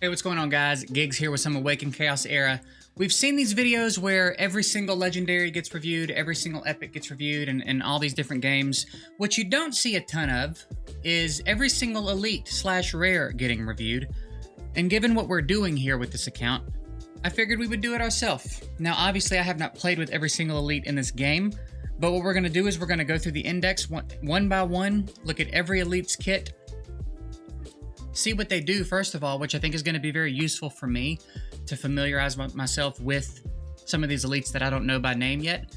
Hey, what's going on, guys? Gigs here with some Awaken Chaos Era. We've seen these videos where every single legendary gets reviewed, every single epic gets reviewed, and all these different games. What you don't see a ton of is every single elite/rare getting reviewed. And given what we're doing here with this account, I figured we would do it ourselves. Now, obviously, I have not played with every single elite in this game, but what we're going to do is we're going to go through the index one by one, look at every elite's kit, see what they do first of all, which I think is going to be very useful for me to familiarize myself with some of these elites that I don't know by name yet.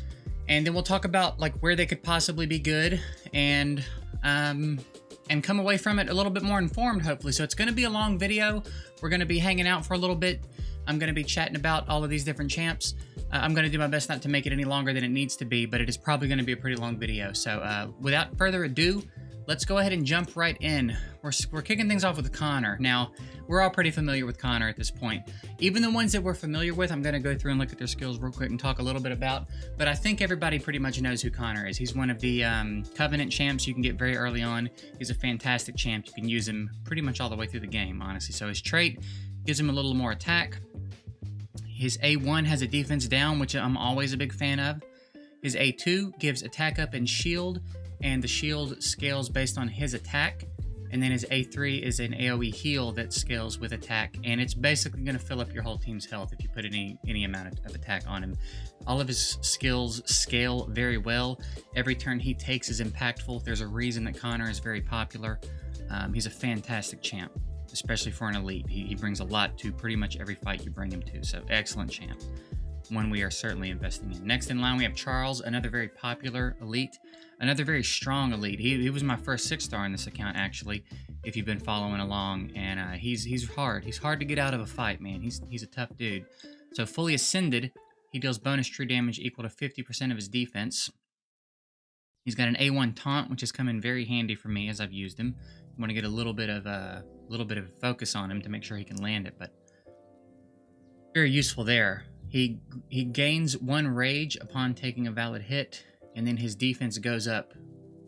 And then we'll talk about like where they could possibly be good and come away from it a little bit more informed, hopefully. So it's going to be a long video. We're going to be hanging out for a little bit. I'm going to be chatting about all of these different champs. I'm going to do my best not to make it any longer than it needs to be, but it is probably going to be a pretty long video. So without further ado, let's go ahead and jump right in. We're kicking things off with Connor. Now, we're all pretty familiar with Connor at this point. Even the ones that we're familiar with, I'm going to go through and look at their skills real quick and talk a little bit about. But I think everybody pretty much knows who Connor is. He's one of the Covenant champs you can get very early on. He's a fantastic champ. You can use him pretty much all the way through the game, honestly. So his trait gives him a little more attack. His A1 has a defense down, which I'm always a big fan of. His A2 gives attack up and shield, and the shield scales based on his attack. And then his A3 is an AoE heal that scales with attack, and it's basically going to fill up your whole team's health if you put any amount of attack on him. All of his skills scale very well. Every turn he takes is impactful. There's a reason that Connor is very popular. He's a fantastic champ, especially for an elite. He brings a lot to pretty much every fight you bring him to, so excellent champ. One we are certainly investing in. Next in line, we have Charles, another very popular elite, another very strong elite. He was my first 6-star in this account, actually, if you've been following along, and he's hard. He's hard to get out of a fight, man. He's a tough dude. So fully ascended, he deals bonus true damage equal to 50% of his defense. He's got an A1 taunt, which has come in very handy for me as I've used him. I want to get a little bit of focus on him to make sure he can land it, but very useful there. He gains 1 rage upon taking a valid hit, and then his defense goes up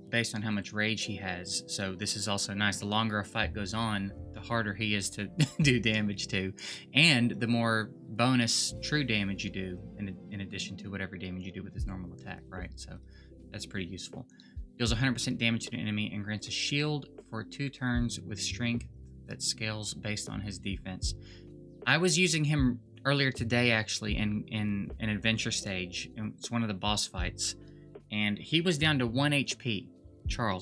based on how much rage he has. So this is also nice. The longer a fight goes on, the harder he is to do damage to, and the more bonus true damage you do in addition to whatever damage you do with his normal attack, right? So that's pretty useful. Deals 100% damage to an enemy and grants a shield for 2 turns with strength that scales based on his defense. I was using him earlier today, actually, in an adventure stage. It's one of the boss fights, and he was down to 1 HP.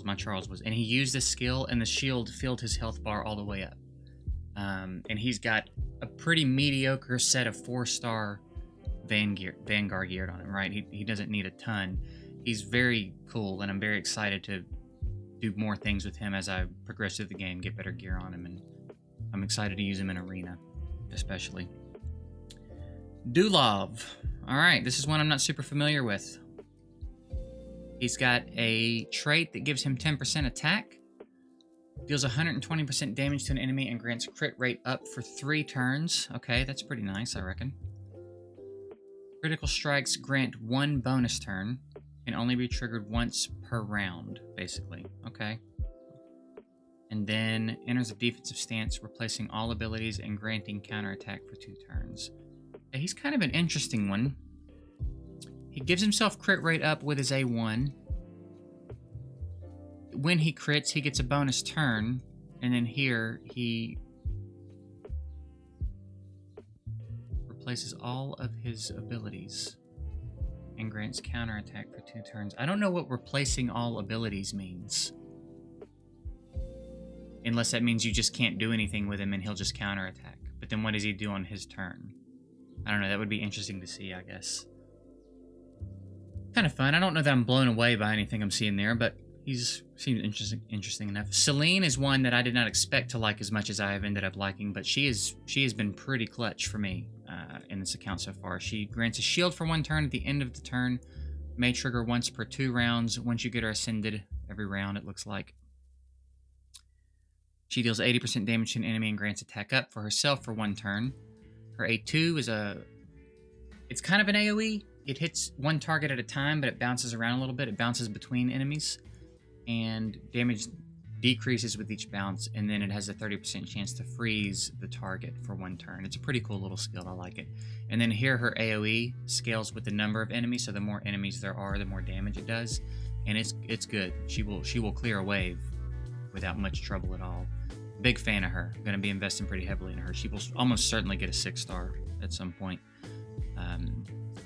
My Charles was, and he used this skill, and the shield filled his health bar all the way up. And he's got a pretty mediocre set of 4-star Vanguard gear on him, right? He doesn't need a ton. He's very cool, and I'm very excited to do more things with him as I progress through the game, get better gear on him, and I'm excited to use him in Arena, especially. Dulov. Alright, this is one I'm not super familiar with. He's got a trait that gives him 10% attack, deals 120% damage to an enemy, and grants crit rate up for 3 turns. Okay, that's pretty nice, I reckon. Critical strikes grant 1 bonus turn, and only be triggered once per round, basically. Okay. And then enters a defensive stance, replacing all abilities and granting counterattack for 2 turns. He's kind of an interesting one. He gives himself crit rate up with his A1. When he crits, he gets a bonus turn. And then here, he replaces all of his abilities and grants counterattack for 2 turns. I don't know what replacing all abilities means. Unless that means you just can't do anything with him and he'll just counterattack. But then what does he do on his turn? I don't know, that would be interesting to see, I guess. Kind of fun. I don't know that I'm blown away by anything I'm seeing there, but seems interesting enough. Celine is one that I did not expect to like as much as I have ended up liking, but she has been pretty clutch for me in this account so far. She grants a shield for 1 turn at the end of the turn, may trigger once per 2 rounds. Once you get her ascended, every round it looks like. She deals 80% damage to an enemy and grants attack up for herself for 1 turn. Her A2 is it's kind of an AoE. It hits 1 target at a time, but it bounces around a little bit. It bounces between enemies. And damage decreases with each bounce, and then it has a 30% chance to freeze the target for 1 turn. It's a pretty cool little skill. I like it. And then here her AoE scales with the number of enemies, so the more enemies there are, the more damage it does. And it's good. She will clear a wave without much trouble at all. Big fan of her. Going to be investing pretty heavily in her. She will almost certainly get a 6-star at some point.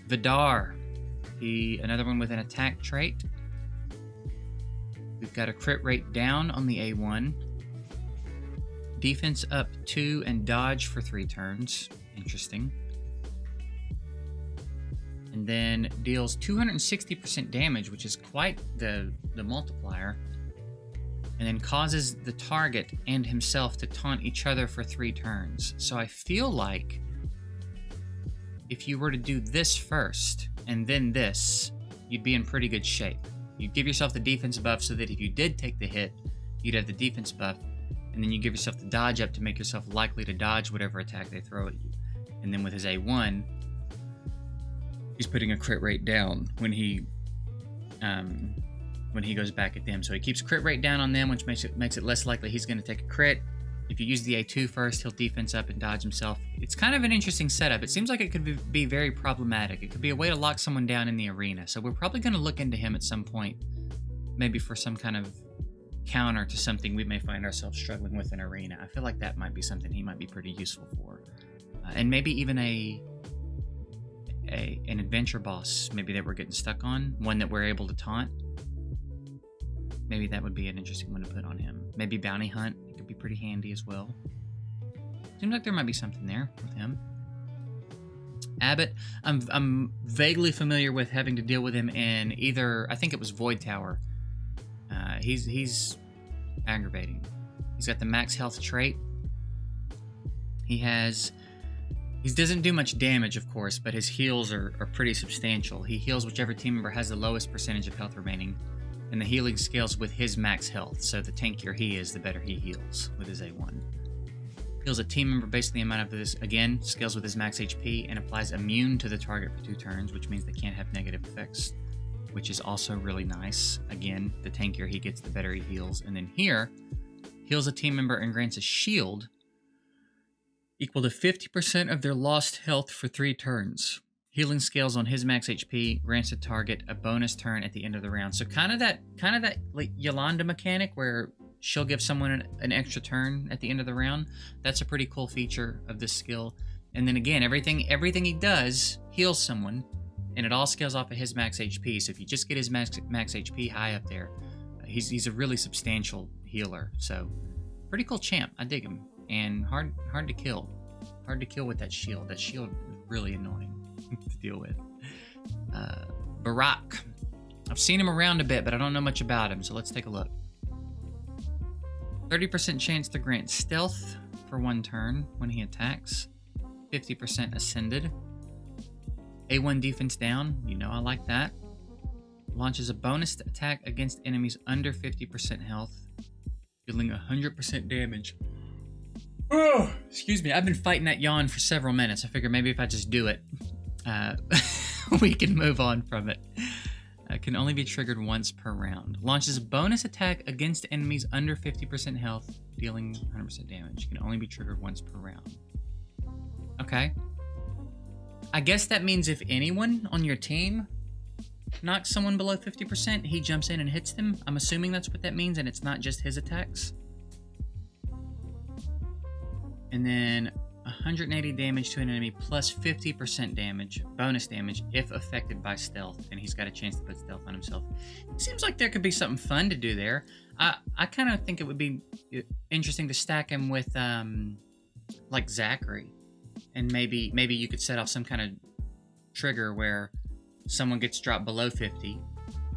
Vidar, another one with an attack trait. We've got a crit rate down on the A1. Defense up 2 and dodge for 3 turns. Interesting. And then deals 260% damage, which is quite the multiplier. And then causes the target and himself to taunt each other for 3 turns. So I feel like if you were to do this first and then this, you'd be in pretty good shape. You'd give yourself the defense buff so that if you did take the hit, you'd have the defense buff, and then you give yourself the dodge up to make yourself likely to dodge whatever attack they throw at you. And then with his A1, he's putting a crit rate down when he goes back at them. So he keeps crit rate down on them, which makes it less likely he's going to take a crit. If you use the A2 first, he'll defense up and dodge himself. It's kind of an interesting setup. It seems like it could be very problematic. It could be a way to lock someone down in the arena. So we're probably going to look into him at some point, maybe for some kind of counter to something we may find ourselves struggling with in arena. I feel like that might be something he might be pretty useful for. And maybe even an adventure boss, maybe that we're getting stuck on, one that we're able to taunt. Maybe that would be an interesting one to put on him. Maybe bounty hunt. It could be pretty handy as well. Seems like there might be something there with him. Abbott, I'm vaguely familiar with having to deal with him in either, I think it was Void Tower. He's aggravating. He's got the max health trait. He doesn't do much damage, of course, but his heals are pretty substantial. He heals whichever team member has the lowest percentage of health remaining. And the healing scales with his max health, so the tankier he is, the better he heals with his A1. Heals a team member based on the amount of this, again, scales with his max HP, and applies immune to the target for 2 turns, which means they can't have negative effects, which is also really nice. Again, the tankier he gets, the better he heals. And then here, heals a team member and grants a shield equal to 50% of their lost health for 3 turns. Healing scales on his max HP, grants a target a bonus turn at the end of the round. So kind of that like Yolanda mechanic where she'll give someone an extra turn at the end of the round. That's a pretty cool feature of this skill. And then again, everything he does heals someone, and it all scales off of his max HP. So if you just get his max HP high up there, he's a really substantial healer. So pretty cool champ. I dig him, and hard to kill. Hard to kill with that shield. That shield is really annoying to deal with. Barak. I've seen him around a bit, but I don't know much about him, so let's take a look. 30% chance to grant stealth for 1 turn when he attacks. 50% ascended. A1 defense down. You know I like that. Launches a bonus attack against enemies under 50% health, dealing 100% damage. Oh, excuse me. I've been fighting that yawn for several minutes. I figure maybe if I just do it, we can move on from it. Can only be triggered once per round. Launches a bonus attack against enemies under 50% health, dealing 100% damage. Can only be triggered once per round. Okay. I guess that means if anyone on your team knocks someone below 50%, he jumps in and hits them. I'm assuming that's what that means, and it's not just his attacks. And then 180 damage to an enemy plus 50% damage, bonus damage, if affected by stealth. And he's got a chance to put stealth on himself. It seems like there could be something fun to do there. I kind of think it would be interesting to stack him with, like Zachary. And maybe you could set off some kind of trigger where someone gets dropped below 50.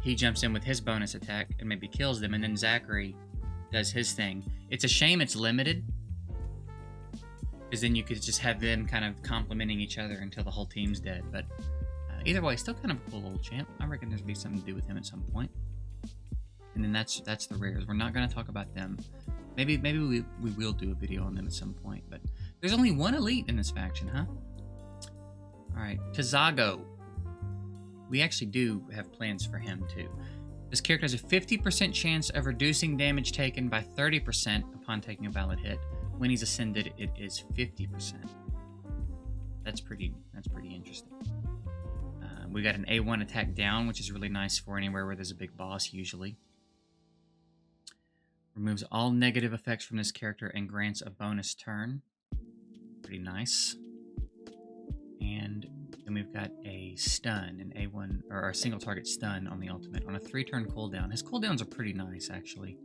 He jumps in with his bonus attack and maybe kills them. And then Zachary does his thing. It's a shame it's limited, because then you could just have them kind of complimenting each other until the whole team's dead. But either way, still kind of a cool little champ. I reckon there'd be something to do with him at some point. And then that's the rares. We're not going to talk about them. Maybe we will do a video on them at some point. But there's only 1 elite in this faction, huh? All right, Tazago. We actually do have plans for him too. This character has a 50% chance of reducing damage taken by 30% upon taking a valid hit. When he's ascended, it is 50%. That's pretty interesting. We got an A1 attack down, which is really nice for anywhere where there's a big boss, usually. Removes all negative effects from this character and grants a bonus turn. Pretty nice. And then we've got a stun, an A1, or a single target stun on the ultimate on a 3-turn cooldown. His cooldowns are pretty nice, actually.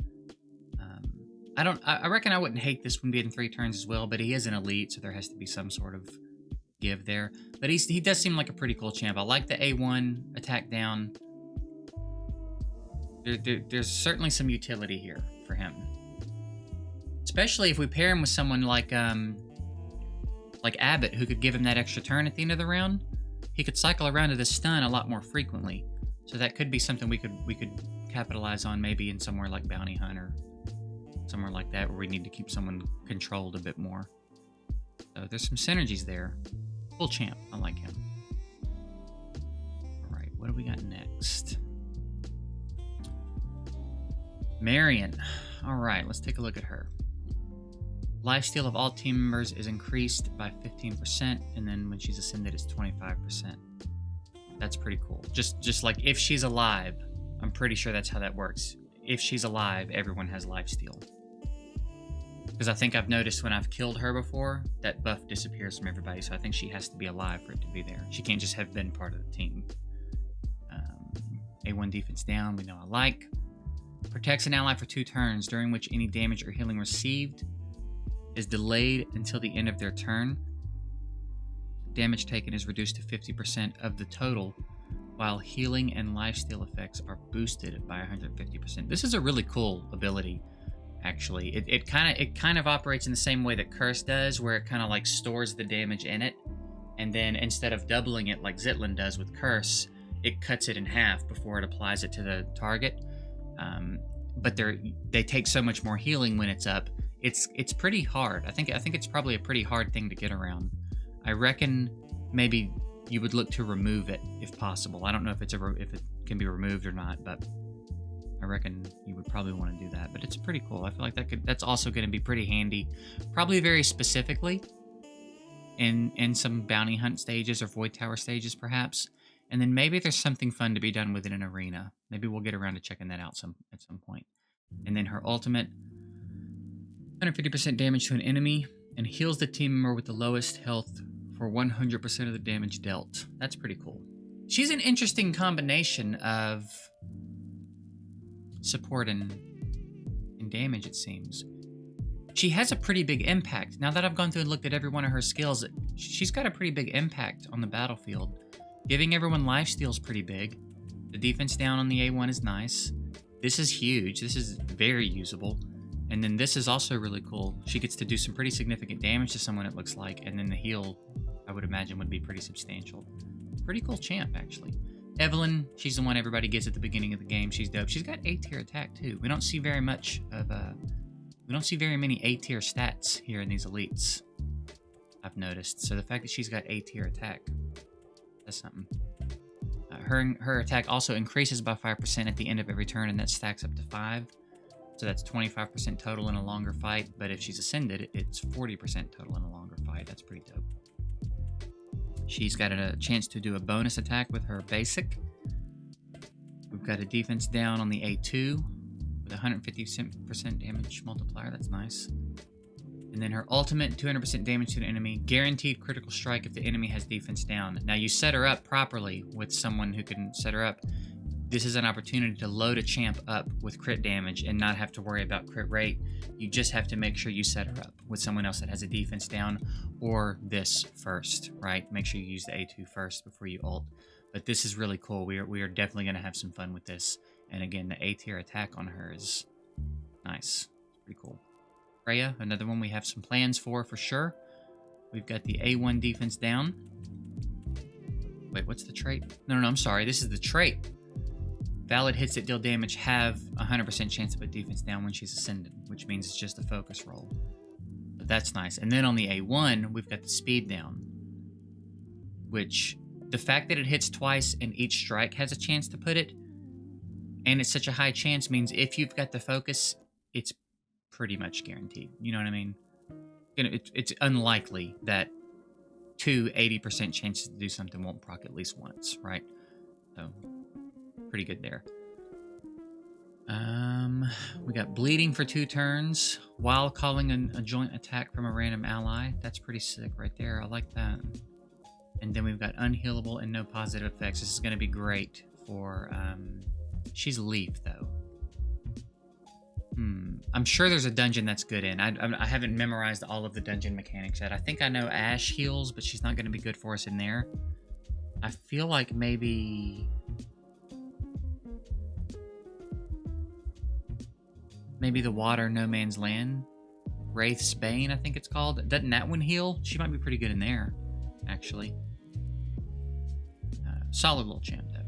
I reckon I wouldn't hate this one being 3 turns as well, but he is an elite, so there has to be some sort of give there. But he does seem like a pretty cool champ. I like the A1 attack down. There's certainly some utility here for him, especially if we pair him with someone like Abbott, who could give him that extra turn at the end of the round. He could cycle around to the stun a lot more frequently, so that could be something we could capitalize on, maybe in somewhere like Bounty Hunter, somewhere like that, where we need to keep someone controlled a bit more. So there's some synergies there. Cool champ. I like him. All right, what do we got next? Marion. All right, let's take a look at her. Lifesteal of all team members is increased by 15%, and then when she's ascended, it's 25%. That's pretty cool. Just like if she's alive, I'm pretty sure that's how that works. If she's alive, everyone has lifesteal. Because I think I've noticed when I've killed her before, that buff disappears from everybody, so I think she has to be alive for it to be there. She can't just have been part of the team. A1 defense down, we know I like. Protects an ally for 2 turns, during which any damage or healing received is delayed until the end of their turn. Damage taken is reduced to 50% of the total, while healing and lifesteal effects are boosted by 150%. This is a really cool ability, actually. It kind of operates in the same way that Curse does, where it kind of like stores the damage in it, and then instead of doubling it like Zetlin does with Curse, it cuts it in half before it applies it to the target. But they take so much more healing when it's up. It's pretty hard. I think it's probably a pretty hard thing to get around. I reckon maybe you would look to remove it if possible. I don't know if if it can be removed or not, but I reckon you would probably want to do that. But it's pretty cool. I feel like that's also going to be pretty handy, probably very specifically in some bounty hunt stages or void tower stages, perhaps. And then maybe there's something fun to be done within an arena. Maybe we'll get around to checking that out at some point. And then her ultimate, 150% damage to an enemy, and heals the team member with the lowest health for 100% of the damage dealt. That's pretty cool. She's an interesting combination of support and damage, it seems. She has a pretty big impact. Now that I've gone through and looked at every one of her skills, she's got a pretty big impact on the battlefield. Giving everyone lifesteal is pretty big. The defense down on the A1 is nice. This is huge. This is very usable. And then this is also really cool. She gets to do some pretty significant damage to someone, it looks like. And then the heal, I would imagine, would be pretty substantial. Pretty cool champ, actually. Evelyn, she's the one everybody gets at the beginning of the game. She's dope. She's got A-tier attack, too. We don't see very much of, we don't see very many A-tier stats here in these elites, I've noticed. So the fact that she's got A-tier attack, that's something. Her attack also increases by 5% at the end of every turn, and that stacks up to 5. So that's 25% total in a longer fight, but if she's ascended, it's 40% total in a longer fight. That's pretty dope. She's got a chance to do a bonus attack with her basic. We've got a defense down on the A2 with 150% damage multiplier. That's nice. And then her ultimate, 200% damage to an enemy, guaranteed critical strike if the enemy has defense down. Now you set her up properly with someone who can set her up. This is an opportunity to load a champ up with crit damage and not have to worry about crit rate. You just have to make sure you set her up with someone else that has a defense down, or this first, right? Make sure you use the A2 first before you ult. But this is really cool. We are definitely going to have some fun with this. And again, the A-tier attack on her is nice. It's pretty cool. Freya, another one we have some plans for sure. We've got the A1 defense down. Wait, what's the trait? No, I'm sorry. This is the trait. Valid hits that deal damage have 100% chance to put defense down when she's ascended, which means it's just a focus roll. But that's nice. And then on the A1, we've got the speed down, which the fact that it hits twice and each strike has a chance to put it And it's such a high chance means if you've got the focus, it's pretty much guaranteed. You know what I mean? It's unlikely that 80% chances to do something won't proc at least once, right? So, pretty good there. We got bleeding for 2 turns while calling a joint attack from a random ally. That's pretty sick right there. I like that. And then we've got unhealable and no positive effects. This is going to be great for, she's Leaf though. I'm sure there's a dungeon that's good in. I haven't memorized all of the dungeon mechanics yet. I think I know Ash heals, but she's not going to be good for us in there. I feel like maybe the Water No Man's Land. Wraith's Bane, I think it's called. Doesn't that one heal? She might be pretty good in there, actually. Solid little champ, though.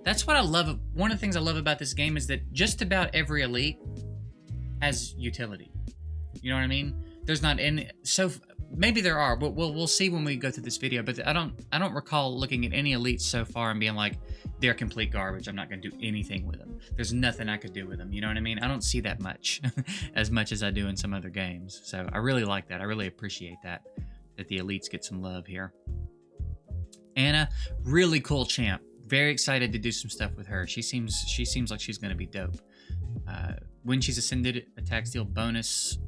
That's what I love. One of the things I love about this game is that just about every elite has utility. You know what I mean? There's not any. So maybe there are, but we'll see when we go through this video. But I don't recall looking at any elites so far and being like, they're complete garbage. I'm not going to do anything with them. There's nothing I could do with them. You know what I mean? I don't see that much, as much as I do in some other games. So I really like that. I really appreciate that the elites get some love here. Anna, really cool champ. Very excited to do some stuff with her. She seems like she's going to be dope. When she's ascended, attacks deal bonus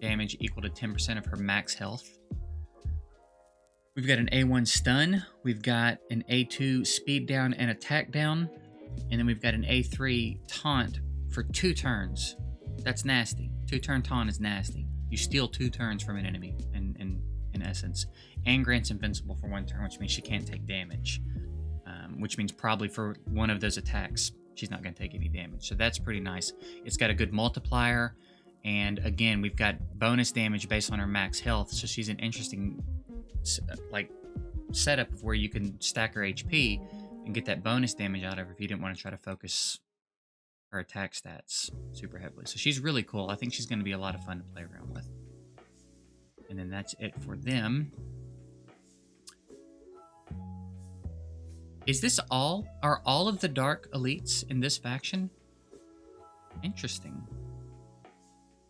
damage equal to 10% of her max health. We've got an A1 stun. We've got an A2 speed down and attack down. And then we've got an A3 taunt for 2 turns. That's nasty. 2-turn taunt is nasty. You steal 2 turns from an enemy in essence. And grants invincible for 1 turn, which means she can't take damage. Which means probably for one of those attacks, she's not going to take any damage. So that's pretty nice. It's got a good multiplier. And again, we've got bonus damage based on her max health. So she's an interesting setup of where you can stack her HP and get that bonus damage out of her if you didn't want to try to focus her attack stats super heavily. So she's really cool. I think she's going to be a lot of fun to play around with. And then that's it for them. Is this all? Are all of the dark elites in this faction? Interesting.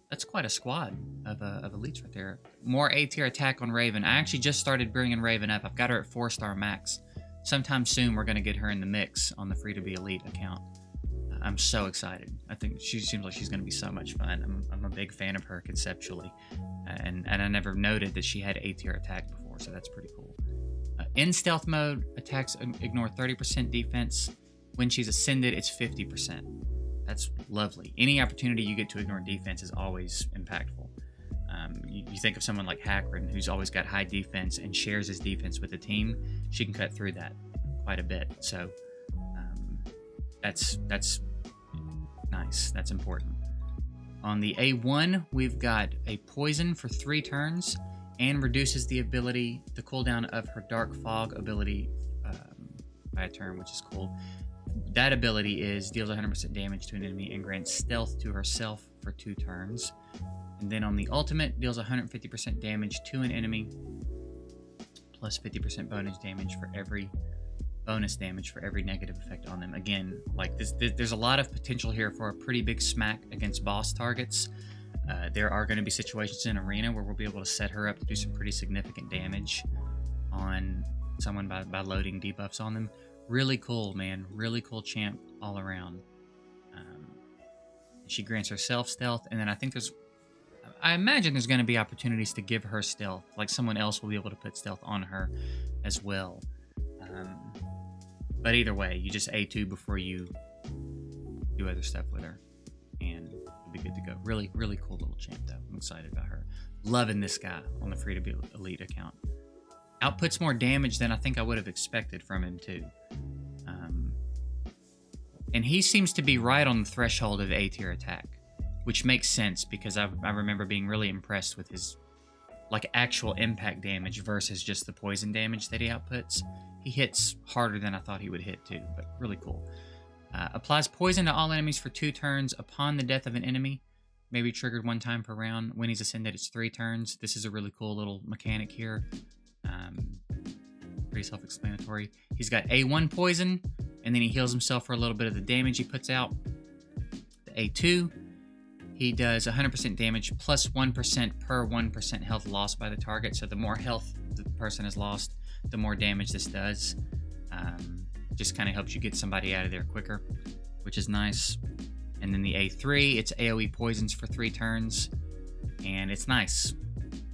That's quite a squad of elites right there. More A-tier attack on Raven. I actually just started bringing Raven up. I've got her at 4-star max. Sometime soon, we're going to get her in the mix on the free-to-be elite account. I'm so excited. I think she seems like she's going to be so much fun. I'm a big fan of her conceptually. And I never noted that she had A-tier attack before, so that's pretty cool. In stealth mode, attacks ignore 30% defense. When she's ascended, it's 50%. That's lovely. Any opportunity you get to ignore defense is always impactful. You think of someone like Hackran, who's always got high defense and shares his defense with the team. She can cut through that quite a bit. So that's nice. That's important. On the A1, we've got a poison for 3 turns and reduces the cooldown of her Dark Fog ability by a turn, which is cool. That ability deals 100% damage to an enemy and grants stealth to herself for 2 turns. And then on the ultimate, deals 150% damage to an enemy, plus 50% bonus damage for every negative effect on them. Again, like there's a lot of potential here for a pretty big smack against boss targets. There are going to be situations in Arena where we'll be able to set her up to do some pretty significant damage on someone by loading debuffs on them. Really cool, man. Really cool champ all around. She grants herself stealth, and then I imagine there's going to be opportunities to give her stealth. Like someone else will be able to put stealth on her as well. But either way, you just A2 before you do other stuff with her, and you'll be good to go. Really, really cool little champ, though. I'm excited about her. Loving this guy on the free-to-be elite account. Outputs more damage than I think I would have expected from him, too. And he seems to be right on the threshold of A-tier attack, which makes sense because I remember being really impressed with his actual impact damage versus just the poison damage that he outputs. He hits harder than I thought he would hit, too, but really cool. Applies poison to all enemies for 2 turns upon the death of an enemy. Maybe triggered 1 time per round. When he's ascended, it's 3 turns. This is a really cool little mechanic here. Pretty self-explanatory. He's got A1 poison, and then he heals himself for a little bit of the damage he puts out. The A2, he does 100% damage plus 1% per 1% health lost by the target. So the more health the person has lost, the more damage this does. Just kind of helps you get somebody out of there quicker, which is nice. And then the A3, it's AoE poisons for 3 turns, and it's nice.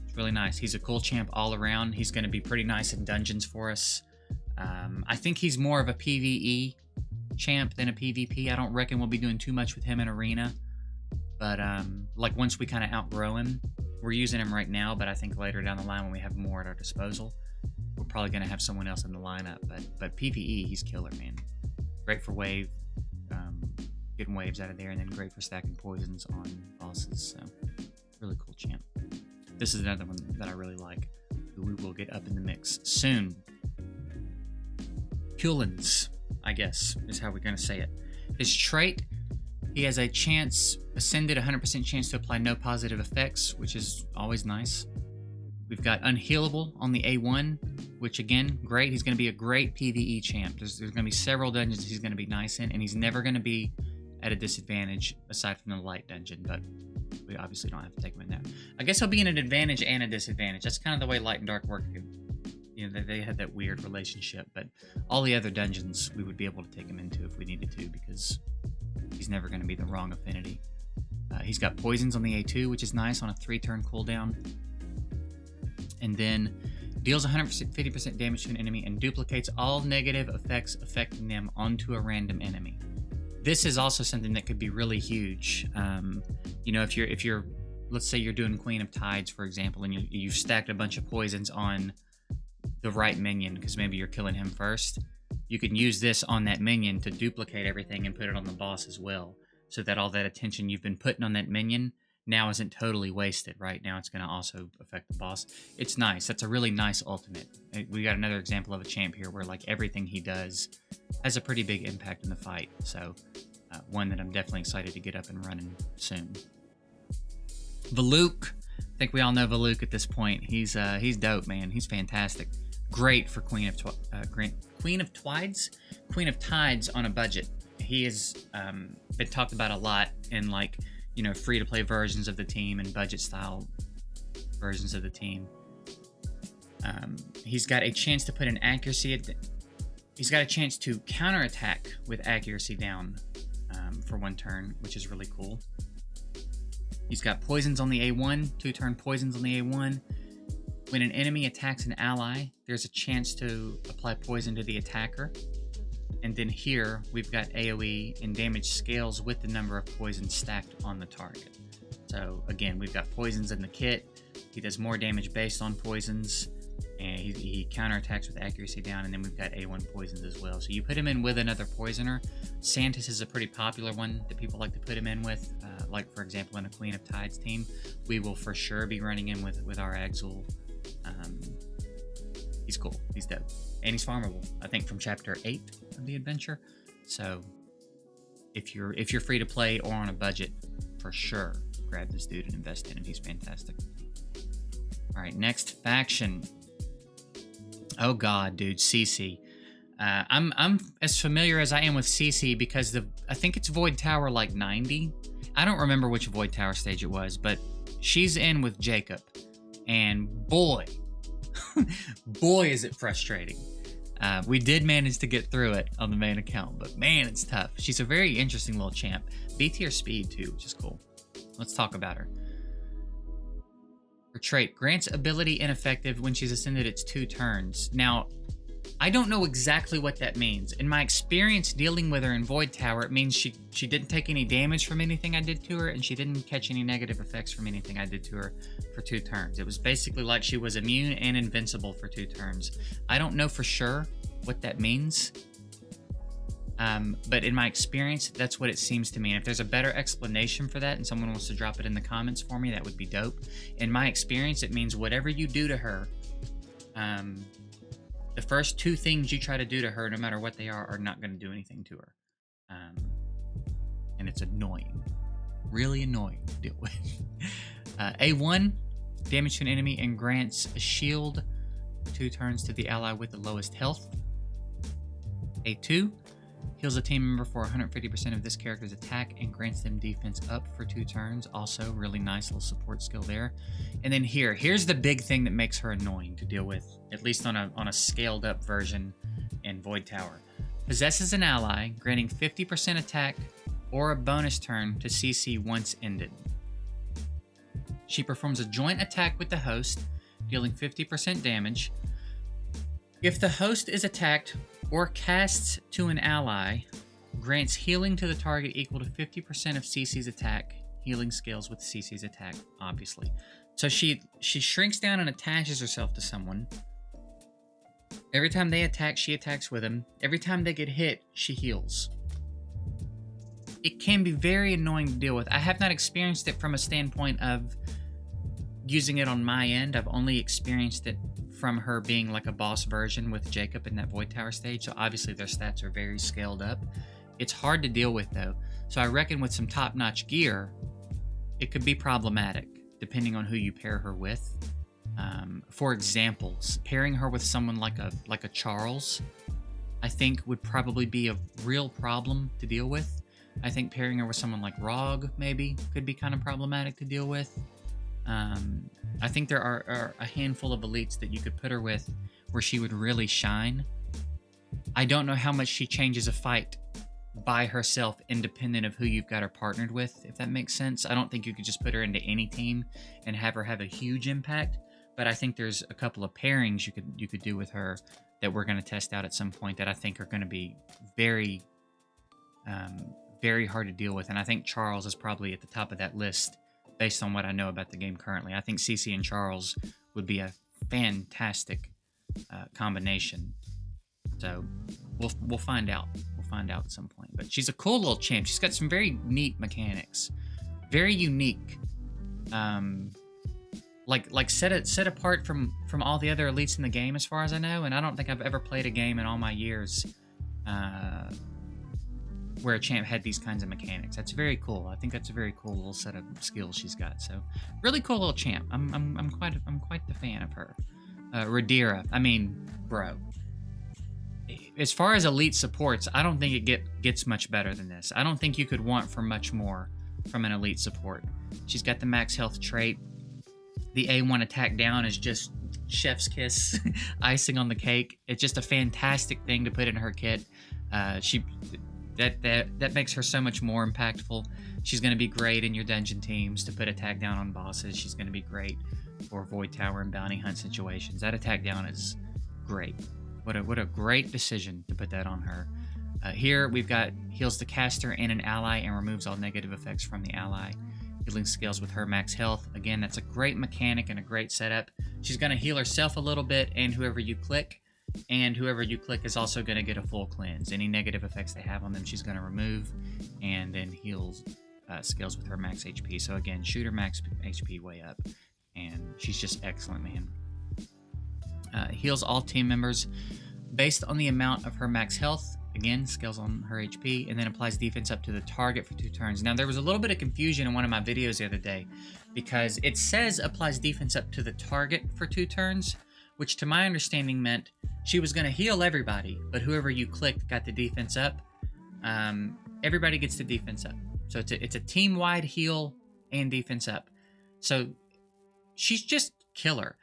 It's really nice. He's a cool champ all around. He's going to be pretty nice in dungeons for us. I think he's more of a PvE champ than a PvP. I don't reckon we'll be doing too much with him in Arena, but like once we kind of outgrow him, we're using him right now, but I think later down the line when we have more at our disposal, we're probably going to have someone else in the lineup. But PvE, he's killer, man. Great for wave, getting waves out of there, and then great for stacking poisons on bosses. So really cool champ. This is another one that I really like, who we will get up in the mix soon. Kulins, I guess, is how we're going to say it. His trait, he has a chance, ascended 100% chance to apply no positive effects, which is always nice. We've got Unhealable on the A1, which again, great. He's going to be a great PvE champ. There's going to be several dungeons he's going to be nice in, and he's never going to be at a disadvantage aside from the light dungeon, but we obviously don't have to take him in there. I guess he'll be in an advantage and a disadvantage. That's kind of the way light and dark work. You know, they had that weird relationship, but all the other dungeons we would be able to take him into if we needed to, because he's never going to be the wrong affinity. He's got poisons on the A2, which is nice on a 3-turn cooldown. And then deals 150% damage to an enemy and duplicates all negative effects affecting them onto a random enemy. This is also something that could be really huge. You know, if you're, let's say you're doing Queen of Tides, for example, and you've stacked a bunch of poisons on the right minion, because maybe you're killing him first, you can use this on that minion to duplicate everything and put it on the boss as well, so that all that attention you've been putting on that minion now isn't totally wasted. Right now it's going to also affect the boss. It's nice. That's a really nice ultimate. We got another example of a champ here where like everything he does has a pretty big impact in the fight. So one that I'm definitely excited to get up and running soon. Maluk, I think we all know Maluk at this point. He's dope, man. He's fantastic. Great for Queen of Tides on a budget. He has been talked about a lot in like, you know, free-to-play versions of the team and budget-style versions of the team. He's got a chance to put an accuracy. He's got a chance to counterattack with accuracy down for 1 turn, which is really cool. He's got poisons on the A1, 2-turn poisons on the A1. When an enemy attacks an ally, there's a chance to apply poison to the attacker. And then here, we've got AoE and damage scales with the number of poisons stacked on the target. So again, we've got poisons in the kit. He does more damage based on poisons, and he counterattacks with accuracy down, and then we've got A1 poisons as well. So you put him in with another poisoner. Santis is a pretty popular one that people like to put him in with. Like, for example, in a Queen of Tides team, we will for sure be running him with our Exul. He's cool. He's dope. And he's farmable, I think, from chapter 8 of the adventure. So if you're free to play or on a budget, for sure, grab this dude and invest in him. He's fantastic. All right, next faction. Oh god, dude, CC. I'm as familiar as I am with CC because I think it's Void Tower like 90. I don't remember which Void Tower stage it was, but she's in with Jacob, and boy, boy is it frustrating. We did manage to get through it on the main account, but man, it's tough. She's a very interesting little champ. B tier speed too, which is cool. Let's talk about her. Her trait, grants ability ineffective when she's ascended its 2 turns. Now, I don't know exactly what that means. In my experience dealing with her in Void Tower, it means she didn't take any damage from anything I did to her, and she didn't catch any negative effects from anything I did to her for 2 turns. It was basically like she was immune and invincible for 2 turns. I don't know for sure what that means, but in my experience, that's what it seems to mean. If there's a better explanation for that and someone wants to drop it in the comments for me, that would be dope. In my experience, it means whatever you do to her, the first 2 things you try to do to her, no matter what they are not going to do anything to her. And it's annoying. Really annoying to deal with. A1, damage to an enemy and grants a shield 2 turns to the ally with the lowest health. A2, Heals a team member for 150% of this character's attack and grants them defense up for 2 turns. Also, really nice little support skill there. And then here's the big thing that makes her annoying to deal with, at least on a scaled up version in Void Tower. Possesses an ally, granting 50% attack or a bonus turn to CC once ended. She performs a joint attack with the host, dealing 50% damage. If the host is attacked or casts to an ally, grants healing to the target equal to 50% of CC's attack. Healing scales with CC's attack, obviously. So she shrinks down and attaches herself to someone. Every time they attack, she attacks with them. Every time they get hit, she heals. It can be very annoying to deal with. I have not experienced it from a standpoint of using it on my end. I've only experienced it from her being like a boss version with Jacob in that Void Tower stage. So obviously their stats are very scaled up. It's hard to deal with though. So I reckon with some top-notch gear, it could be problematic depending on who you pair her with. For example, pairing her with someone like a Charles, I think would probably be a real problem to deal with. I think pairing her with someone like Rourke maybe could be kind of problematic to deal with. I think there are a handful of elites that you could put her with where she would really shine. I don't know how much she changes a fight by herself independent of who you've got her partnered with, if that makes sense. I don't think you could just put her into any team and have her have a huge impact. But I think there's a couple of pairings you could do with her that we're going to test out at some point that I think are going to be very, very hard to deal with. And I think Charles is probably at the top of that list based on what I know about the game currently. I think CC and Charles would be a fantastic combination. So we'll find out. We'll find out at some point. But she's a cool little champ. She's got some very neat mechanics, very unique. Like set apart from all the other elites in the game, as far as I know. And I don't think I've ever played a game in all my years where a champ had these kinds of mechanics. That's very cool. I think that's a very cool little set of skills she's got. So really cool little champ. I'm quite the fan of her. Rhaenyra, I mean, bro. As far as elite supports, I don't think it gets much better than this. I don't think you could want for much more from an elite support. She's got the max health trait. The A1 attack down is just chef's kiss, icing on the cake. It's just a fantastic thing to put in her kit. That makes her so much more impactful. She's going to be great in your dungeon teams to put attack down on bosses. She's going to be great for Void Tower and bounty hunt situations. That attack down is great. What a great decision to put that on her. Here we've got heals the caster and an ally and removes all negative effects from the ally. Healing scales with her max health. Again, that's a great mechanic and a great setup. She's going to heal herself a little bit and whoever you click. And whoever you click is also going to get a full cleanse. Any negative effects they have on them, she's going to remove. And then heals scales with her max HP. So again, shoot her max HP way up. And she's just excellent, man. Heals all team members based on the amount of her max health. Again, scales on her HP, and then applies defense up to the target for 2 turns. Now, there was a little bit of confusion in one of my videos the other day, because it says applies defense up to the target for 2 turns, which to my understanding meant she was going to heal everybody, but whoever you clicked got the defense up. Everybody gets the defense up. So it's a team-wide heal and defense up. So she's just killer.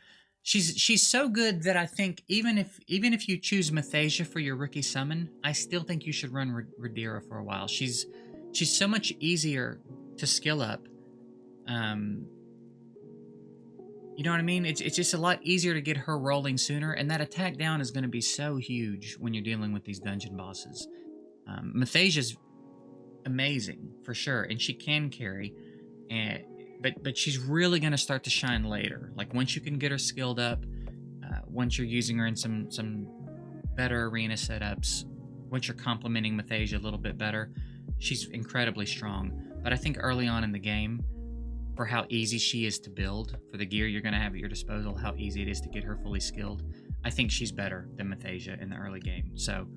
She's so good that I think even if you choose Mathasia for your rookie summon, I still think you should run Rhaenyra for a while. She's so much easier to skill up. You know what I mean? It's just a lot easier to get her rolling sooner, and that attack down is going to be so huge when you're dealing with these dungeon bosses. Mathasia's amazing for sure, and she can carry, But she's really going to start to shine later. Like once you can get her skilled up, once you're using her in some better arena setups, once you're complementing Mathasia a little bit better, she's incredibly strong. But I think early on in the game, for how easy she is to build, for the gear you're going to have at your disposal, how easy it is to get her fully skilled, I think she's better than Mathasia in the early game. So,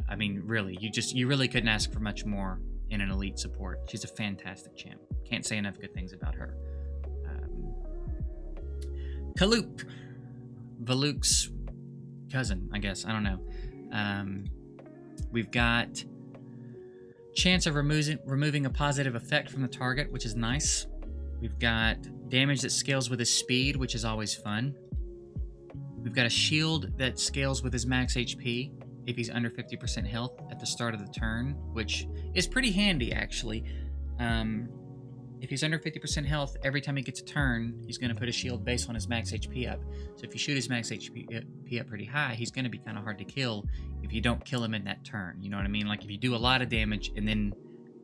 I mean, really, you really couldn't ask for much more in an elite support. She's a fantastic champ. Can't say enough good things about her. Maluk's cousin, I guess. I don't know. We've got chance of removing a positive effect from the target, which is nice. We've got damage that scales with his speed, which is always fun. We've got a shield that scales with his max HP if he's under 50% health at the start of the turn, which is pretty handy, actually. If he's under 50% health, every time he gets a turn, he's going to put a shield based on his max HP up. So if you shoot his max HP up pretty high, he's going to be kind of hard to kill if you don't kill him in that turn. You know what I mean? Like, if you do a lot of damage and then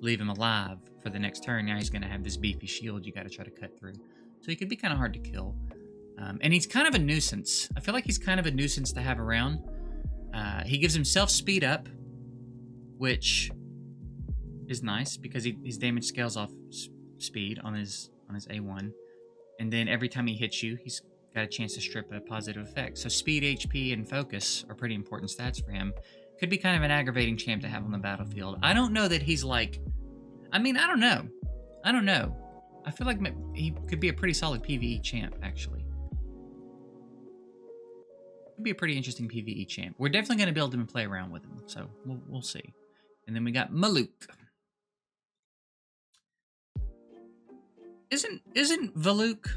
leave him alive for the next turn, now he's going to have this beefy shield you got to try to cut through. So he could be kind of hard to kill. And he's kind of a nuisance. I feel like he's kind of a nuisance to have around. He gives himself speed up, which is nice because his damage scales off speed on his A1, and then every time he hits you, he's got a chance to strip a positive effect. So speed, HP, and focus are pretty important stats for him. Could be kind of an aggravating champ to have on the battlefield. I don't know that he's like, I mean, I don't know. I feel like he could be a pretty solid PvE champ, actually. Could be a pretty interesting PvE champ. We're definitely going to build him and play around with him, so we'll see. And then we got Maluk. Isn't Maluk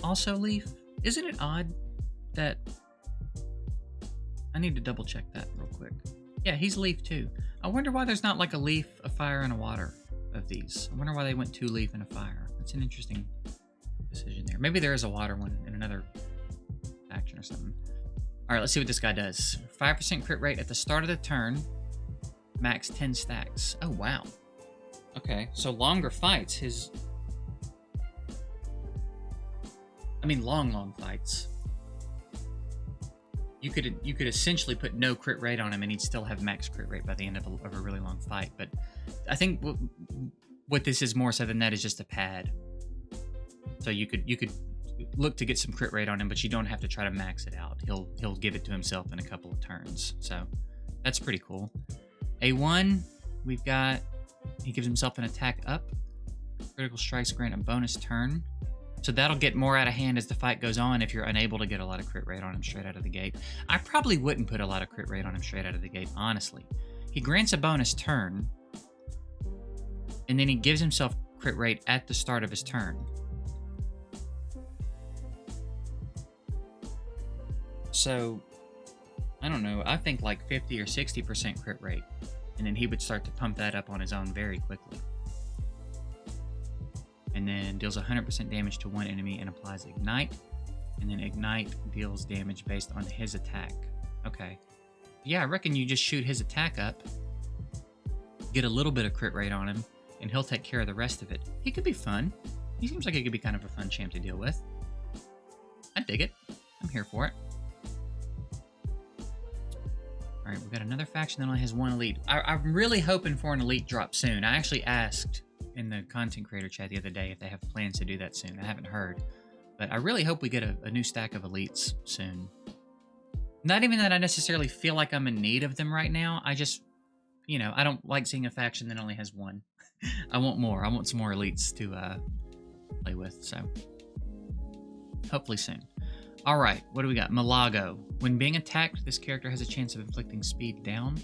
also Leaf? Isn't it odd that... I need to double check that real quick. Yeah, he's Leaf too. I wonder why there's not like a Leaf, a Fire, and a Water of these. I wonder why they went 2 Leaf and a Fire. That's an interesting decision there. Maybe there is a Water one in another faction or something. Alright, let's see what this guy does. 5% crit rate at the start of the turn. Max 10 stacks. Oh, wow. Okay, so longer fights. Long fights. You could essentially put no crit rate on him and he'd still have max crit rate by the end of a really long fight. But I think what this is more so than that is just a pad. So you could look to get some crit rate on him, but you don't have to try to max it out. He'll give it to himself in a couple of turns. So that's pretty cool. A1, we've got, he gives himself an attack up. Critical strikes grant a bonus turn. So that'll get more out of hand as the fight goes on if you're unable to get a lot of crit rate on him straight out of the gate. I probably wouldn't put a lot of crit rate on him straight out of the gate, honestly. He grants a bonus turn, and then he gives himself crit rate at the start of his turn. So, I don't know, I think like 50 or 60% crit rate, and then he would start to pump that up on his own very quickly. And then deals 100% damage to one enemy and applies Ignite. And then Ignite deals damage based on his attack. Okay. Yeah, I reckon you just shoot his attack up, get a little bit of crit rate on him, and he'll take care of the rest of it. He could be fun. He seems like he could be kind of a fun champ to deal with. I dig it. I'm here for it. Alright, we've got another faction that only has 1 elite. I'm really hoping for an elite drop soon. I actually asked in the content creator chat the other day if they have plans to do that soon. I haven't heard, but I really hope we get a new stack of elites soon. Not even that I necessarily feel like I'm in need of them right now. I just, I don't like seeing a faction that only has 1. I want more. I want some more elites to play with, so hopefully soon. All right, what do we got? Malago. When being attacked, this character has a chance of inflicting speed down.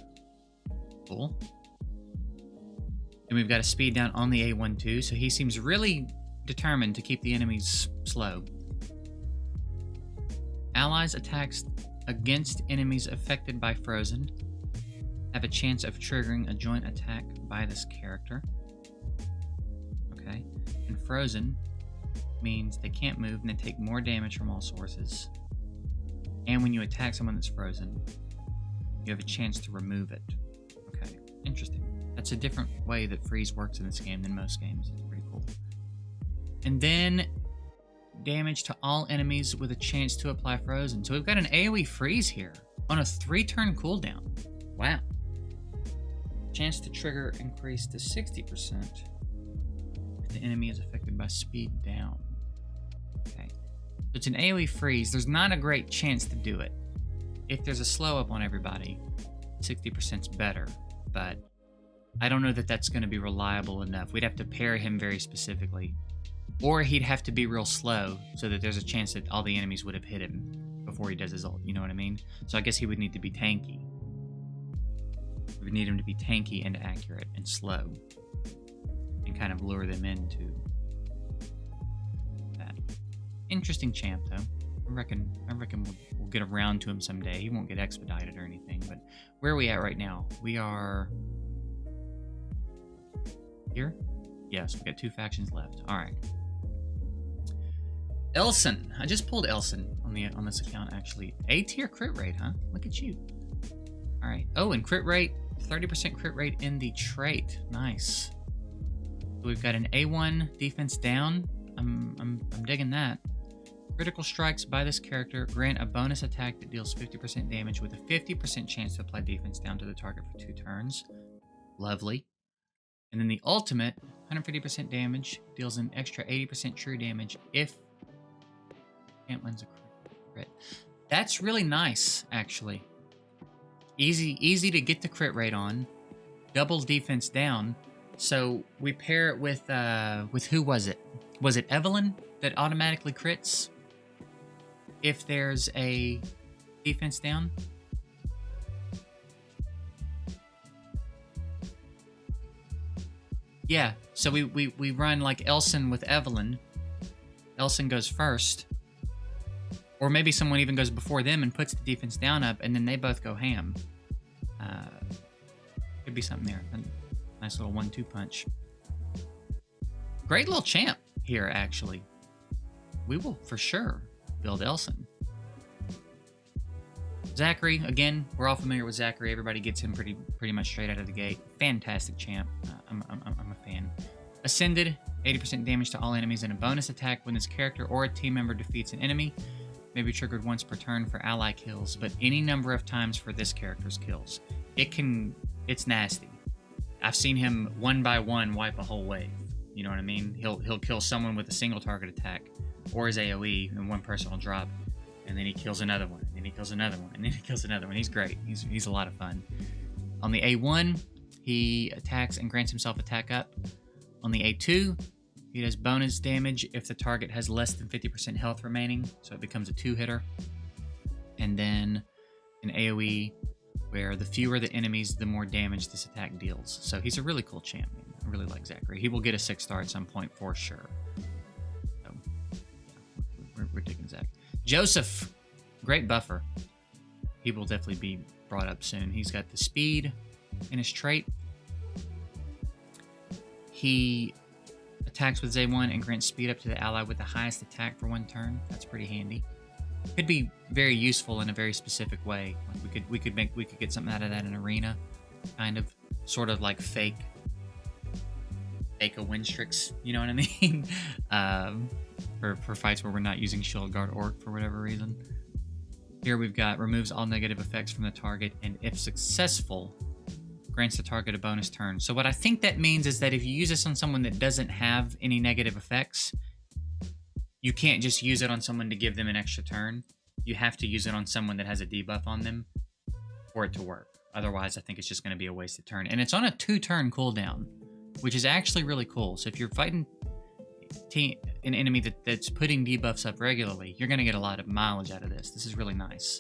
Cool. And we've got a speed down on the A1 too, so he seems really determined to keep the enemies slow. Allies attacks against enemies affected by Frozen have a chance of triggering a joint attack by this character. Okay. And Frozen means they can't move and they take more damage from all sources. And when you attack someone that's frozen, you have a chance to remove it. Okay, interesting. That's a different way that freeze works in this game than most games. It's pretty cool. And then damage to all enemies with a chance to apply frozen. So we've got an AoE freeze here on a 3-turn cooldown. Wow. Chance to trigger increase to 60% if the enemy is affected by speed down. Okay. So it's an AoE freeze. There's not a great chance to do it. If there's a slow up on everybody, 60% is better, but I don't know that that's going to be reliable enough. We'd have to pair him very specifically. Or he'd have to be real slow so that there's a chance that all the enemies would have hit him before he does his ult. You know what I mean? So I guess he would need to be tanky. We need him to be tanky and accurate and slow, and kind of lure them into that. Interesting champ, though. I reckon we'll get around to him someday. He won't get expedited or anything, but where are we at right now? We are here? Yes, we got 2 factions left. All right. Elson. I just pulled Elson on this account, actually. A-tier crit rate, huh? Look at you. All right. Oh, and crit rate, 30% crit rate in the trait. Nice. So we've got an A1 defense down. I'm digging that. Critical strikes by this character grant a bonus attack that deals 50% damage with a 50% chance to apply defense down to the target for 2 turns. Lovely. And then the ultimate, 150% damage, deals an extra 80% true damage if can't wins a crit. That's really nice, actually. Easy to get the crit rate on. Double defense down. So we pair it with who was it? Was it Evelyn that automatically crits if there's a defense down? Yeah, so we run like Elson with Evelyn. Elson goes first. Or maybe someone even goes before them and puts the defense down up, and then they both go ham. Could be something there. A nice little 1-2 punch. Great little champ here, actually. We will, for sure, build Elson. Zachary, again, we're all familiar with Zachary. Everybody gets him pretty much straight out of the gate. Fantastic champ. I'm a fan. Ascended, 80% damage to all enemies and a bonus attack when this character or a team member defeats an enemy. May be triggered once per turn for ally kills, but any number of times for this character's kills. It's nasty. I've seen him one by one wipe a whole wave. You know what I mean? He'll kill someone with a single target attack or his AoE, and one person will drop, and then he kills another one, and then he kills another one, and then he kills another one. He's great. He's a lot of fun. On the A1, he attacks and grants himself attack up. On the A2, he does bonus damage if the target has less than 50% health remaining, so it becomes a 2-hitter. And then an AoE, where the fewer the enemies, the more damage this attack deals. So he's a really cool champion. I really like Zachary. He will get a 6-star at some point for sure. So, yeah, we're digging Zach. Joseph, great buffer. He will definitely be brought up soon. He's got the speed in his trait. He attacks with Z1 and grants speed up to the ally with the highest attack for 1 turn. That's pretty handy. Could be very useful in a very specific way. Like we could get something out of that in arena, kind of, sort of like fake a win streaks. You know what I mean? For fights where we're not using Shield Guard Orc for whatever reason. Here we've got removes all negative effects from the target, and if successful, grants the target a bonus turn. So what I think that means is that if you use this on someone that doesn't have any negative effects, you can't just use it on someone to give them an extra turn. You have to use it on someone that has a debuff on them for it to work. Otherwise, I think it's just going to be a wasted turn. And it's on a 2-turn cooldown, which is actually really cool. So if you're fighting an enemy that's putting debuffs up regularly, you're going to get a lot of mileage out of this. This is really nice.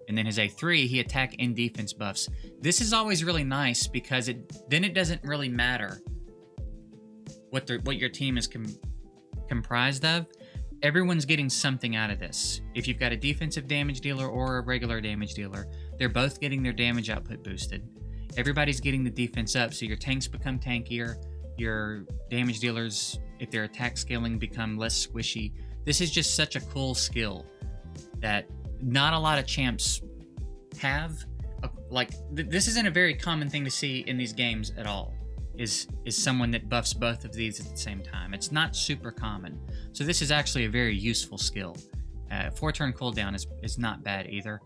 And then his A3, he attack and defense buffs. This is always really nice because then it doesn't really matter what your team is comprised of. Everyone's getting something out of this. If you've got a defensive damage dealer or a regular damage dealer, they're both getting their damage output boosted. Everybody's getting the defense up, so your tanks become tankier. Your damage dealers, if they're attack scaling, become less squishy. This is just such a cool skill that not a lot of champs have. This isn't a very common thing to see in these games at all, is someone that buffs both of these at the same time. It's not super common. So this is actually a very useful skill. 4-turn cooldown is not bad either,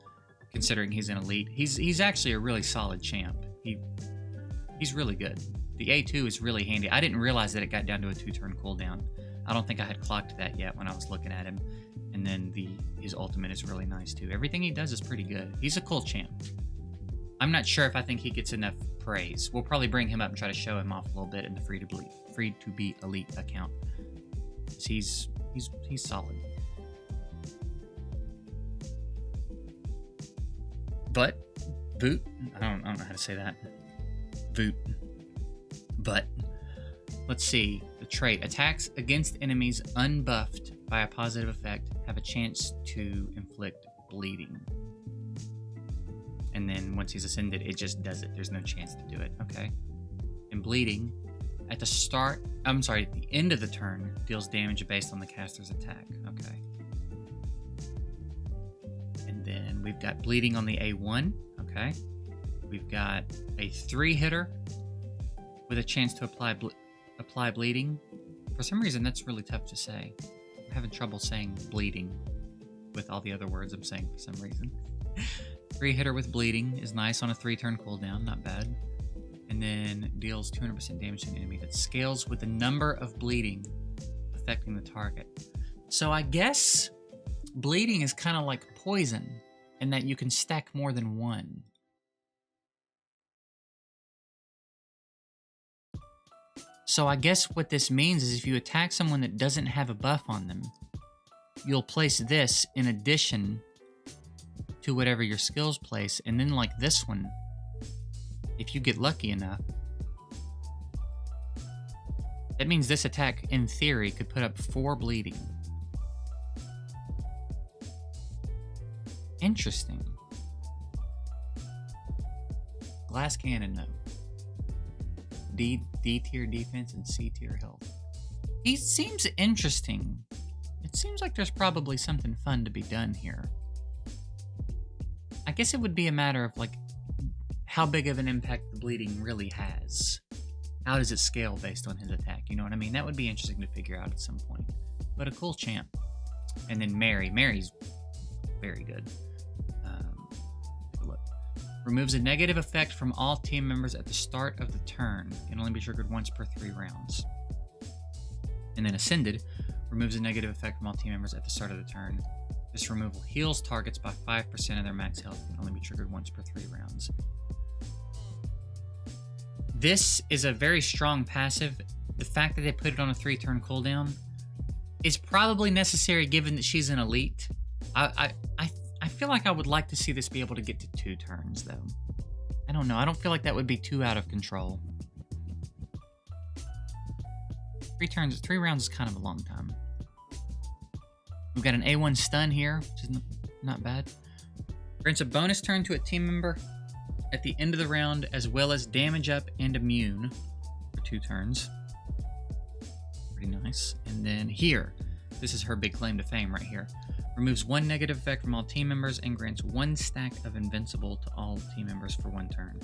considering he's an elite. He's actually a really solid champ. He's really good. The A2 is really handy. I didn't realize that it got down to a 2-turn cooldown. I don't think I had clocked that yet when I was looking at him. And then his ultimate is really nice too. Everything he does is pretty good. He's a cool champ. I'm not sure if I think he gets enough praise. We'll probably bring him up and try to show him off a little bit in the free to be elite account. He's solid. But Voot? I don't know how to say that. Voot. But let's see. The trait: attacks against enemies unbuffed by a positive effect have a chance to inflict bleeding. And then once he's ascended, it just does it. There's no chance to do it. Okay. And bleeding at the end of the turn deals damage based on the caster's attack. Okay. And then we've got bleeding on the A1. Okay. We've got a 3-hitter with a chance to apply bleeding. For some reason, that's really tough to say. I'm having trouble saying bleeding with all the other words I'm saying for some reason. 3-hitter with bleeding is nice on a 3-turn cooldown, not bad. And then deals 200% damage to an enemy that scales with the number of bleeding affecting the target. So I guess bleeding is kind of like poison in that you can stack more than one. So I guess what this means is if you attack someone that doesn't have a buff on them, you'll place this in addition to whatever your skills place, and then like this one, if you get lucky enough, that means this attack, in theory, could put up 4 bleeding. Interesting. Glass cannon, though. D tier defense and C tier health. He seems interesting. It seems like there's probably something fun to be done here. I guess it would be a matter of like how big of an impact the bleeding really has. How does it scale based on his attack? You know what I mean? That would be interesting to figure out at some point. But a cool champ. And then Mary's very good. Look. Removes a negative effect from all team members at the start of the turn. Can only be triggered once per 3 rounds. And then Ascended removes a negative effect from all team members at the start of the turn. This removal heals targets by 5% of their max health and can only be triggered once per 3 rounds. This is a very strong passive. The fact that they put it on a 3-turn cooldown is probably necessary given that she's an elite. I feel like I would like to see this be able to get to 2 turns, though. I don't know. I don't feel like that would be too out of control. 3 rounds is kind of a long time. We've got an A1 stun here, which is not bad. Grants a bonus turn to a team member at the end of the round, as well as damage up and immune for 2 turns. Pretty nice. And then here, this is her big claim to fame right here. Removes 1 negative effect from all team members and grants 1 stack of Invincible to all team members for 1 turn.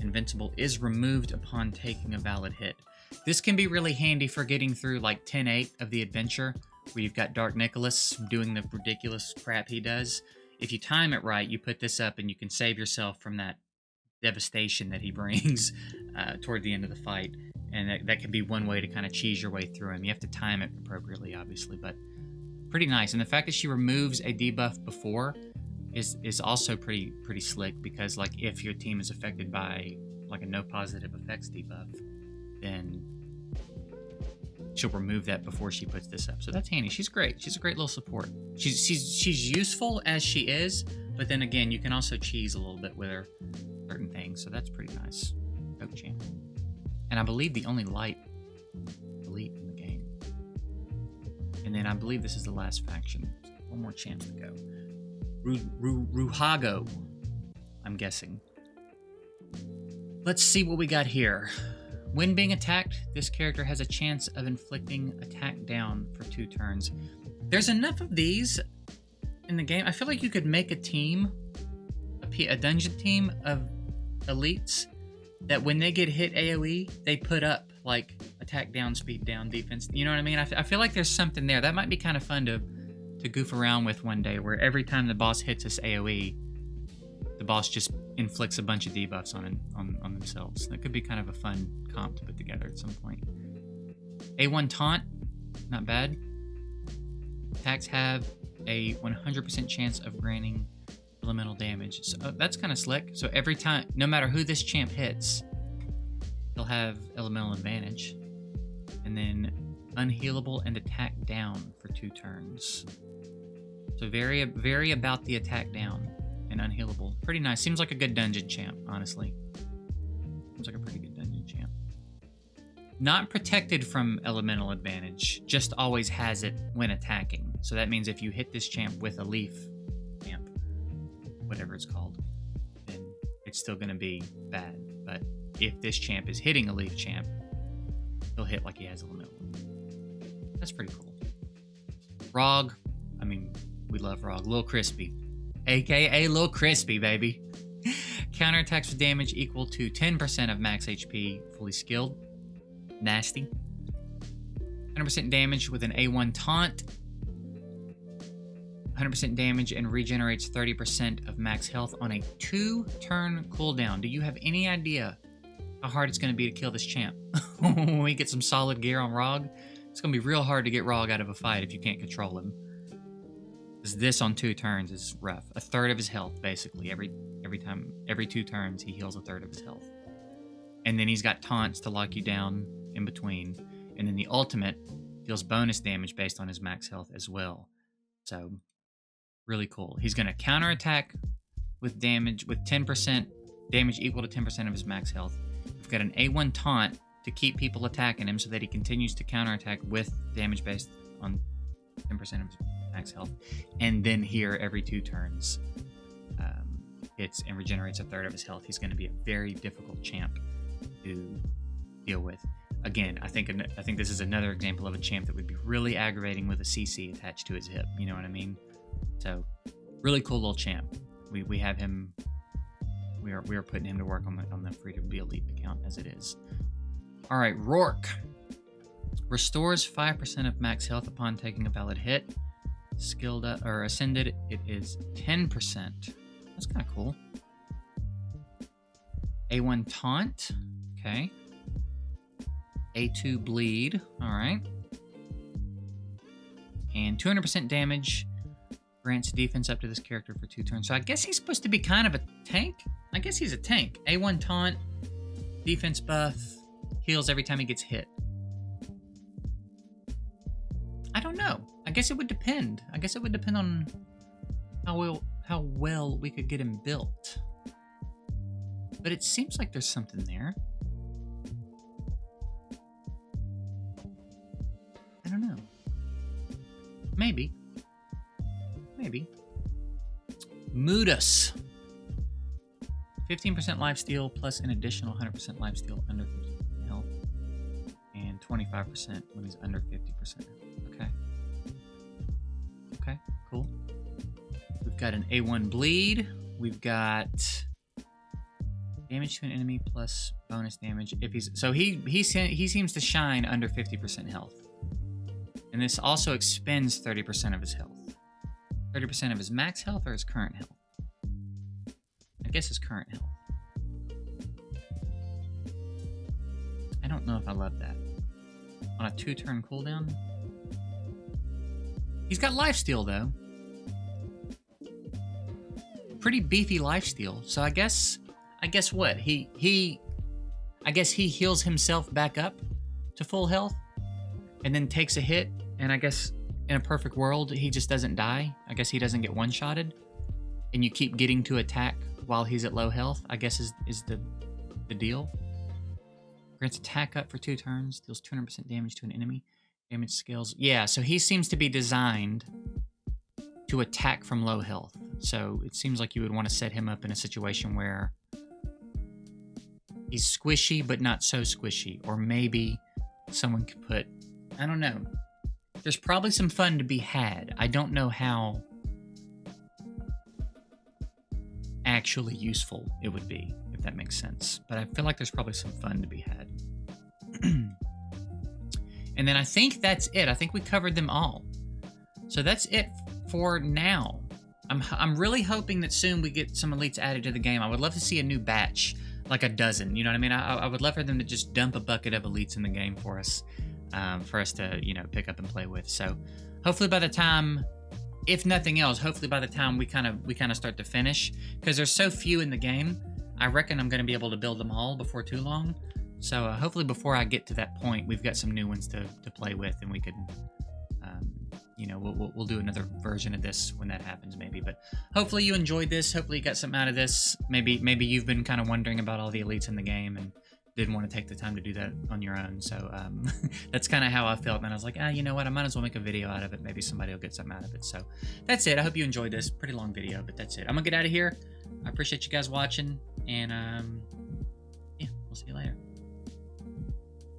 Invincible is removed upon taking a valid hit. This can be really handy for getting through like 10-8 of the adventure, where you've got Dark Nicholas doing the ridiculous crap he does. If you time it right, you put this up and you can save yourself from that devastation that he brings toward the end of the fight. And that could be one way to kind of cheese your way through him. You have to time it appropriately, obviously, but pretty nice. And the fact that she removes a debuff before is also pretty slick, because like if your team is affected by like a no positive effects debuff, then she'll remove that before she puts this up. So that's handy. She's great. She's a great little support. She's useful as she is, but then again, you can also cheese a little bit with her certain things. So that's pretty nice. Dope champ. And I believe the only light elite in the game. And then I believe this is the last faction. One more chance to go. Ruhago, I'm guessing. Let's see what we got here. When being attacked, this character has a chance of inflicting attack down for 2 turns. There's enough of these in the game. I feel like you could make a team, a dungeon team of elites, that when they get hit AoE, they put up like attack down, speed down, defense. You know what I mean? I feel like there's something there. That might be kind of fun to goof around with one day, where every time the boss hits us AoE, the boss just inflicts a bunch of debuffs on themselves. That could be kind of a fun comp to put together at some point. A1 Taunt, not bad. Attacks have a 100% chance of granting elemental damage. So that's kind of slick. So every time, no matter who this champ hits, he'll have elemental advantage. And then unhealable and attack down for 2 turns. So very about the attack down and unhealable. Pretty nice. Seems like a good dungeon champ, honestly. Seems like a pretty good dungeon champ. Not protected from elemental advantage, just always has it when attacking. So that means if you hit this champ with a leaf champ, whatever it's called, then it's still going to be bad. But if this champ is hitting a leaf champ, he'll hit like he has elemental. That's pretty cool. Rogue, I mean, we love Rogue. Lil Crispy, aka Lil Crispy, baby. Counterattacks with damage equal to 10% of max HP, fully skilled. Nasty. 100% damage with an A1 taunt. 100% damage and regenerates 30% of max health on a 2-turn cooldown. Do you have any idea how hard it's going to be to kill this champ? When we get some solid gear on Rogue, it's going to be real hard to get Rogue out of a fight if you can't control him. Because this on 2 turns is rough. A third of his health, basically. Every 2 turns, he heals a third of his health. And then he's got taunts to lock you down in between. And then the ultimate deals bonus damage based on his max health as well. So, really cool. He's going to counterattack with damage, with 10% damage equal to 10% of his max health. We've got an A1 taunt to keep people attacking him so that he continues to counterattack with damage based on 10% of his max health. And then here, every 2 turns, hits and regenerates a third of his health. He's going to be a very difficult champ to deal with. Again, I think this is another example of a champ that would be really aggravating with a CC attached to his hip. You know what I mean? So, really cool little champ. We have him. We are putting him to work on the Free to Be Elite account as it is. All right, Rourke restores 5% of max health upon taking a valid hit. Skilled or ascended, it is 10%. That's kind of cool. A1 taunt. Okay. A2 bleed. All right. And 200% damage grants defense up to this character for 2 turns. So I guess he's supposed to be kind of a tank. I guess he's a tank. A1 taunt, defense buff, heals every time he gets hit. I don't know. I guess it would depend. I guess it would depend on how well we could get him built. But it seems like there's something there. I don't know. Maybe. Mudus. 15% lifesteal plus an additional 100% lifesteal under 50% health. And 25% when he's under 50%. Okay, cool. We've got an A1 bleed. We've got damage to an enemy plus bonus damage if he's he seems to shine under 50% health. And this also expends 30% of his health. 30% of his max health or his current health? I guess his current health. I don't know if I love that. On a 2-turn cooldown? He's got lifesteal though. Pretty beefy lifesteal. So I guess what? I guess he heals himself back up to full health and then takes a hit, and I guess in a perfect world he just doesn't die. I guess he doesn't get one-shotted. And you keep getting to attack while he's at low health, I guess is the deal. Grants attack up for 2 turns, deals 200% damage to an enemy. Damage scales. Yeah, so he seems to be designed to attack from low health. So it seems like you would want to set him up in a situation where he's squishy, but not so squishy. Or maybe someone could put, I don't know. There's probably some fun to be had. I don't know how actually useful it would be, if that makes sense. But I feel like there's probably some fun to be had. And then I think that's it. I think we covered them all. So that's it for now. I'm really hoping that soon we get some elites added to the game. I would love to see a new batch, like a dozen. You know what I mean? I would love for them to just dump a bucket of elites in the game for us to, pick up and play with. So hopefully by the time, if nothing else, hopefully by the time we kind of start to finish, because there's so few in the game, I reckon I'm going to be able to build them all before too long. So hopefully before I get to that point, we've got some new ones to play with, and we could you know, we'll do another version of this when that happens, maybe. But hopefully you enjoyed this. Hopefully you got something out of this. Maybe you've been kind of wondering about all the elites in the game and didn't want to take the time to do that on your own. So that's kind of how I felt. And I was like, you know what? I might as well make a video out of it. Maybe somebody will get something out of it. So that's it. I hope you enjoyed this. Pretty long video, but that's it. I'm gonna get out of here. I appreciate you guys watching, and yeah, we'll see you later.